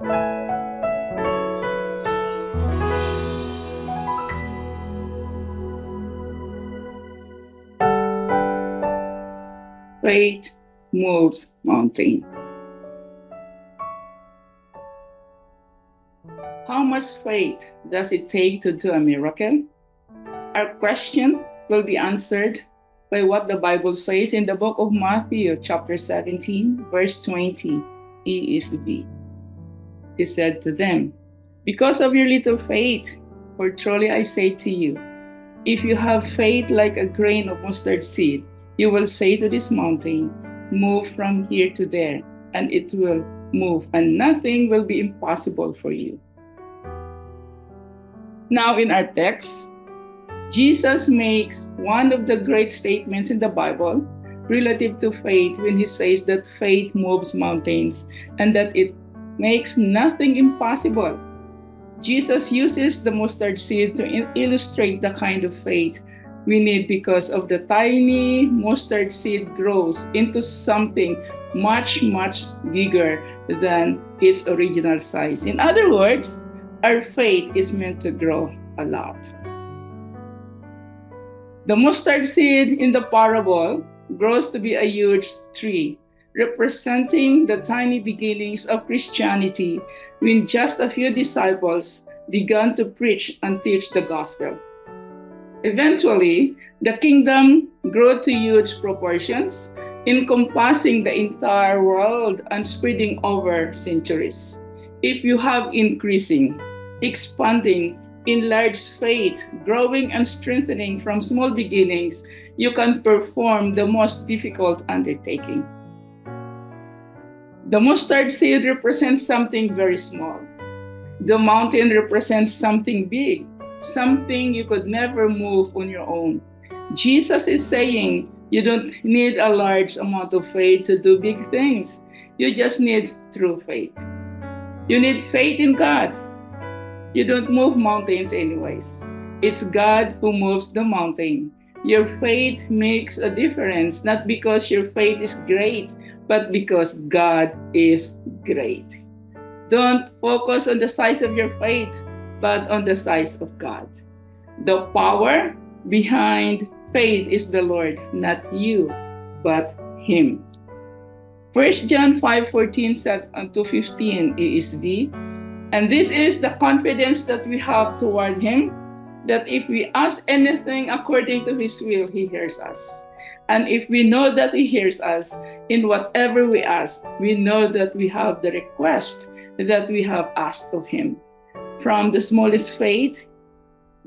Faith moves mountain. How much faith does it take to do a miracle? Our question will be answered by what the Bible says in the book of Matthew, chapter 17, verse 20, ESV. He said to them, "Because of your little faith, for truly I say to you, if you have faith like a grain of mustard seed, you will say to this mountain, 'Move from here to there,' and it will move, and nothing will be impossible for you." Now, in our text, Jesus makes one of the great statements in the Bible relative to faith when he says that faith moves mountains and that it makes nothing impossible. Jesus uses the mustard seed to illustrate the kind of faith we need, because of the tiny mustard seed grows into something much, much bigger than its original size. In other words, our faith is meant to grow a lot. The mustard seed in the parable grows to be a huge tree, representing the tiny beginnings of Christianity when just a few disciples began to preach and teach the gospel. Eventually, the kingdom grew to huge proportions, encompassing the entire world and spreading over centuries. If you have increasing, expanding, enlarged faith, growing and strengthening from small beginnings, you can perform the most difficult undertaking. The mustard seed represents something very small. The mountain represents something big, something you could never move on your own. Jesus is saying you don't need a large amount of faith to do big things. You just need true faith. You need faith in God. You don't move mountains anyways. It's God who moves the mountain. Your faith makes a difference, not because your faith is great, but because God is great. Don't focus on the size of your faith, but on the size of God. The power behind faith is the Lord, not you, but Him. 1 John 5:14 to 15 ESV. And this is the confidence that we have toward Him, that if we ask anything according to His will, He hears us. And if we know that He hears us in whatever we ask, we know that we have the request that we have asked of Him. From the smallest faith,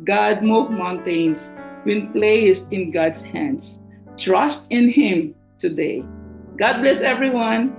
God moved mountains when placed in God's hands. Trust in Him today. God bless everyone.